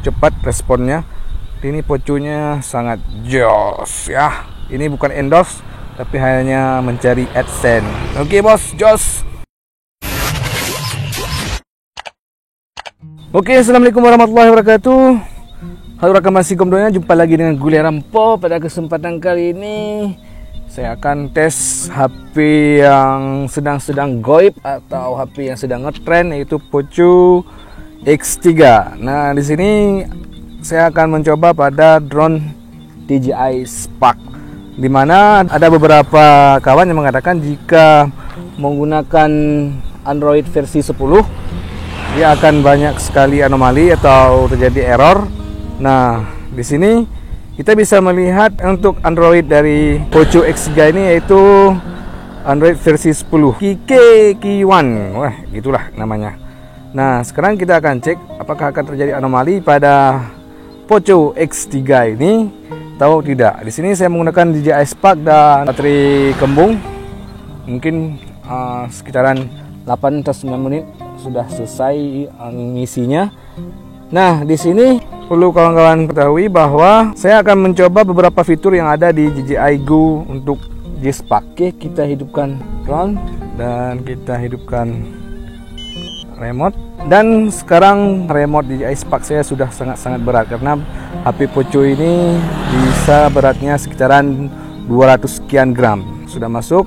cepat responnya. Ini pocunya sangat jos ya. Ini bukan endorse tapi hanya mencari AdSense. Oke bos, jos. Oke, assalamualaikum warahmatullahi wabarakatuh. Halo rekan masih komdonya, jumpa lagi dengan Gule Rampo. Pada kesempatan kali ini saya akan tes HP yang sedang goib atau HP yang sedang ngetrend, yaitu Poco X3. Nah, di sini saya akan mencoba pada drone DJI Spark, di mana ada beberapa kawan yang mengatakan jika menggunakan Android versi 10 dia akan banyak sekali anomali atau terjadi error. Nah, di sini kita bisa melihat untuk Android dari Poco X3 ini yaitu Android versi 10 KK1. Wah, gitulah namanya. Nah, sekarang kita akan cek apakah akan terjadi anomali pada Poco X3 ini atau tidak. Di sini saya menggunakan DJI Spark dan baterai kembung. Mungkin sekitaran 8 atau 9 menit sudah selesai ngisinya. Nah, di sini perlu kawan-kawan ketahui bahwa saya akan mencoba beberapa fitur yang ada di DJI Go untuk G-Spark. Oke, kita hidupkan drone dan kita hidupkan remote. Dan sekarang remote DJI Spark saya sudah sangat berat karena HP Poco ini bisa beratnya sekitaran 200 sekian gram. Sudah masuk.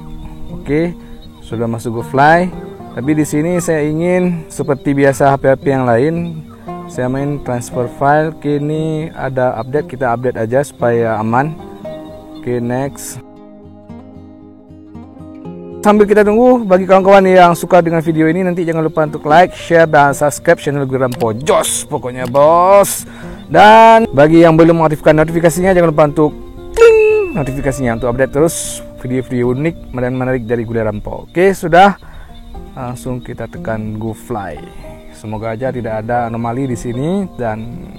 Oke, sudah masuk GoFly. Tapi di sini saya ingin seperti biasa HP-HP yang lain, saya main transfer file. Oke, ini ada update, kita update aja supaya aman. Oke, next. Sambil kita tunggu, bagi kawan-kawan yang suka dengan video ini, nanti jangan lupa untuk like, share, dan subscribe channel Gule Rampo. Jos pokoknya bos. Dan bagi yang belum mengaktifkan notifikasinya, jangan lupa untuk klik notifikasinya untuk update terus video-video unik dan menarik dari Gule Rampo. Oke, sudah. Langsung kita tekan GoFly. Semoga aja tidak ada anomali di sini dan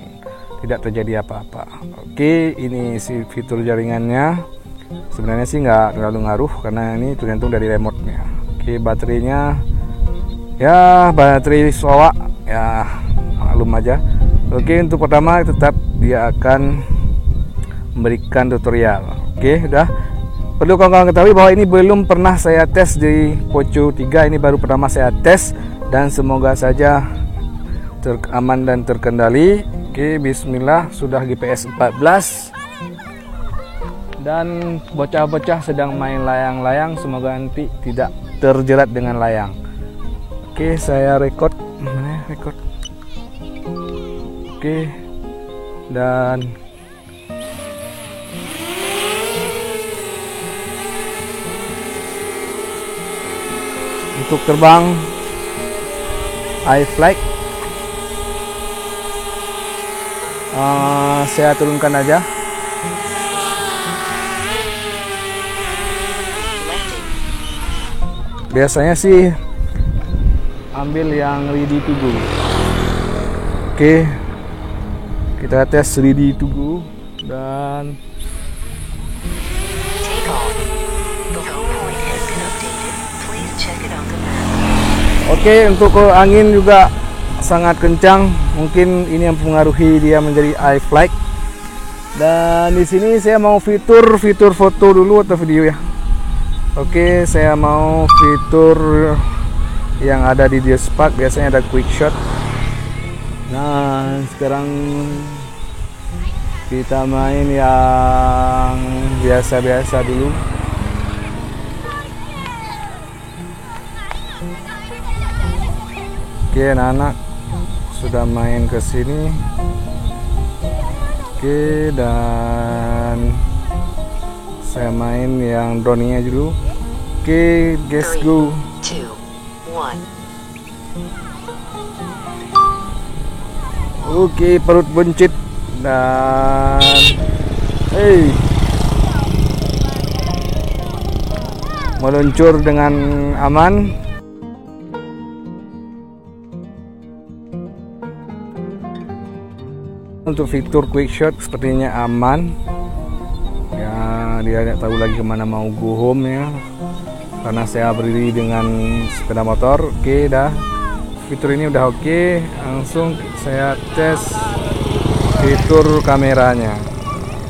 tidak terjadi apa-apa. Oke, ini si fitur jaringannya. Sebenarnya sih nggak terlalu ngaruh karena ini tergantung dari remote-nya. Oke, baterainya ya baterai Showa ya, maklum aja. Oke, untuk pertama tetap dia akan memberikan tutorial. Oke, udah. Perlu kawan-kawan ketahui bahwa ini belum pernah saya tes di Poco 3, ini baru pertama saya tes dan semoga saja aman dan terkendali. Oke, bismillah, sudah GPS 14. Dan bocah-bocah sedang main layang-layang, semoga nanti tidak terjerat dengan layang. Oke, saya record. Mana record? Oke. Dan untuk terbang iFlight saya turunkan aja. Biasanya sih ambil yang ready to go. Oke, kita tes ready to go dan oke, untuk angin juga sangat kencang. Mungkin ini yang mempengaruhi dia menjadi iFlight. Dan di sini saya mau fitur foto dulu atau video ya. Oke, saya mau fitur yang ada di DJI Spark, biasanya ada quick shot. Nah, sekarang kita main yang biasa-biasa dulu. Oke, anak-anak sudah main ke sini. Oke, dan saya main yang drone-nya dulu. Oke, guys, go. 3, 2, 1. Oke, perut buncit dan meluncur dengan aman. Untuk fitur quick shot sepertinya aman. Ya, dia tidak tahu lagi kemana mau go home ya. Karena saya berdiri dengan sepeda motor. Oke, dah. Fitur ini udah oke. Langsung saya tes fitur kameranya.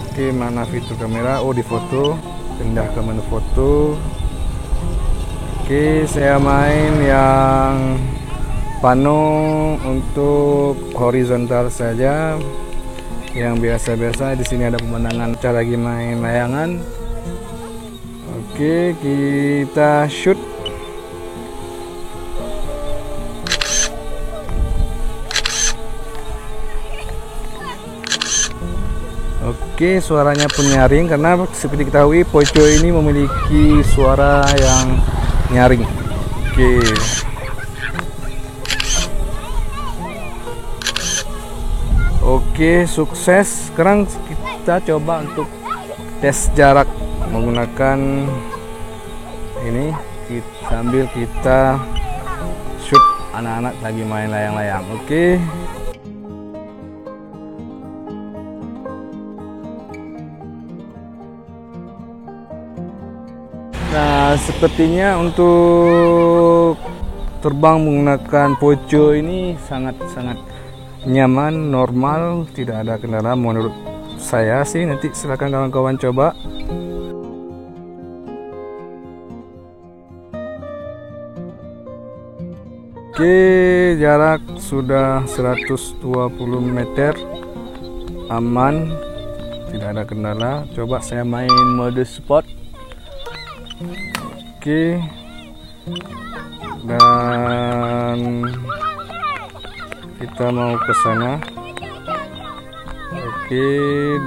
Oke, mana fitur kamera? Oh, di foto. Pindah ke menu foto. Oke, saya main yang pano untuk horizontal saja. Yang biasa-biasa. Di sini ada pemandangan cara lagi main layangan. Oke, kita shoot. Oke, suaranya pun nyaring karena seperti diketahui Poco ini memiliki suara yang nyaring. Oke, sukses. Sekarang kita coba untuk tes jarak menggunakan ini sambil kita shoot anak-anak lagi main layang-layang. Oke. Nah, sepertinya untuk terbang menggunakan Poco ini sangat-sangat nyaman, normal, tidak ada kendala menurut saya sih. Nanti silakan kawan-kawan coba. Oke, jarak sudah 120 meter, aman, tidak ada kendala. Coba saya main mode sport. Oke, dan kita mau ke sana. Oke,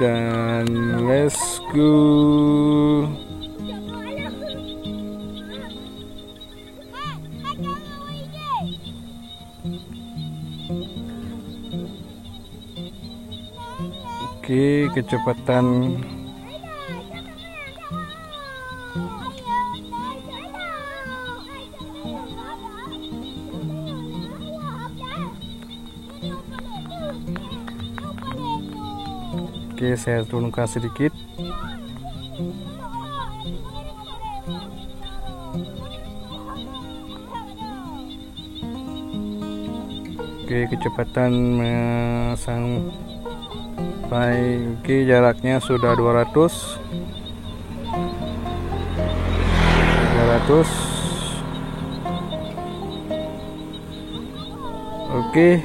dan let's go. Oke, kecepatan Oke, saya turunkan sedikit. Oke, kecepatan sampai. Oke, jaraknya sudah 200. Oke,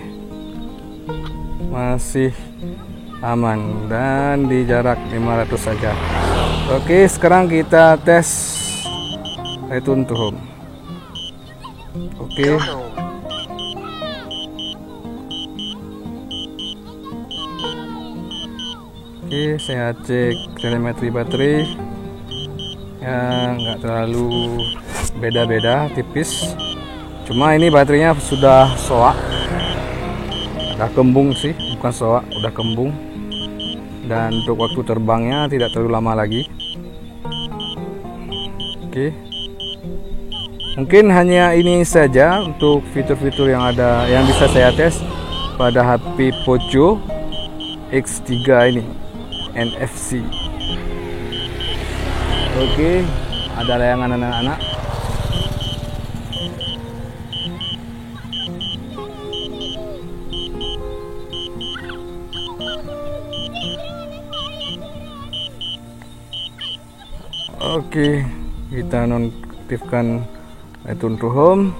masih aman dan di jarak 500 saja. Oke, sekarang kita tes return to home. Oke. Go home. Oke, saya cek telemetri baterai. Ya, nggak terlalu beda-beda, tipis. Cuma ini baterainya sudah soak. Udah kembung sih, bukan soak, udah kembung. Dan untuk waktu terbangnya tidak terlalu lama lagi. Oke. Mungkin hanya ini saja untuk fitur-fitur yang ada yang bisa saya tes pada HP Poco X3 ini NFC. Oke, ada layangan anak-anak. Oke, kita nonaktifkan return to home,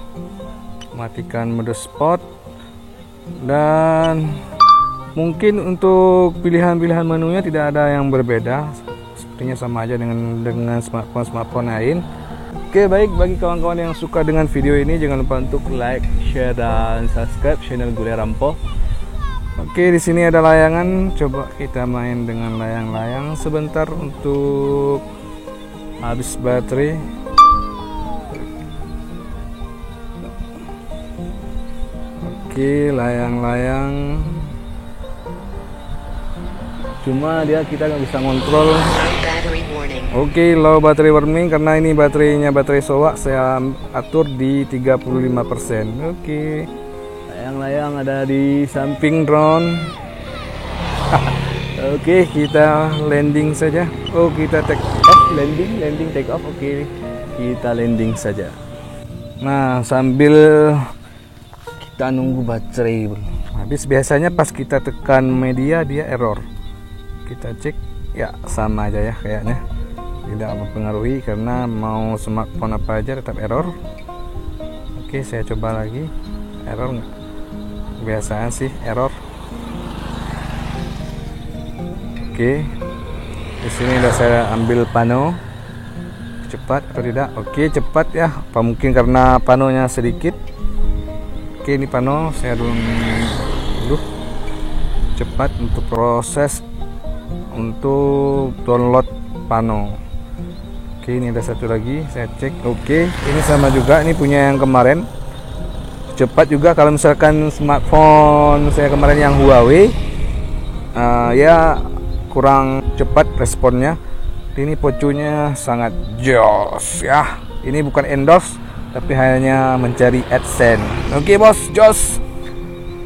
matikan mode sport, dan mungkin untuk pilihan-pilihan menunya tidak ada yang berbeda, sepertinya sama aja dengan smartphone lain. Oke, baik, bagi kawan-kawan yang suka dengan video ini jangan lupa untuk like, share, dan subscribe channel Gule Rampo. Oke, di sini ada layangan, coba kita main dengan layang-layang sebentar untuk habis baterai. Oke, layang-layang. Cuma kita nggak bisa ngontrol. Oke, low battery warning karena ini baterainya baterai soak. Saya atur di 35%. Oke, layang-layang ada di samping drone. Oke, kita landing saja. Oh, kita take off, landing, take off. Oke, kita landing saja. Nah, sambil kita nunggu baterai habis biasanya pas kita tekan media dia error. Kita cek, ya sama aja ya kayaknya, tidak mempengaruhi karena mau smartphone apa aja tetap error. Oke, saya coba lagi. Error nggak? Kebiasaan sih error. Oke, di sini udah saya ambil pano. Cepat atau tidak? Oke, cepat ya. Apa mungkin karena panonya sedikit? Oke, ini pano saya dulu. Cepat untuk proses untuk download pano. Oke, ini ada satu lagi, saya cek. Oke, ini sama juga, ini punya yang kemarin. Cepat juga kalau misalkan smartphone saya kemarin yang Huawei, ya kurang cepat responnya. Ini pocunya sangat jos ya. Ini bukan endorse, tapi hanya mencari AdSense. Oke bos, jos.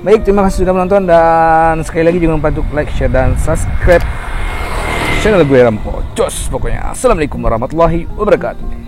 Baik, terima kasih sudah menonton, dan sekali lagi jangan lupa untuk like, share, dan subscribe channel gue Rampo. Jos pokoknya. Assalamualaikum warahmatullahi wabarakatuh.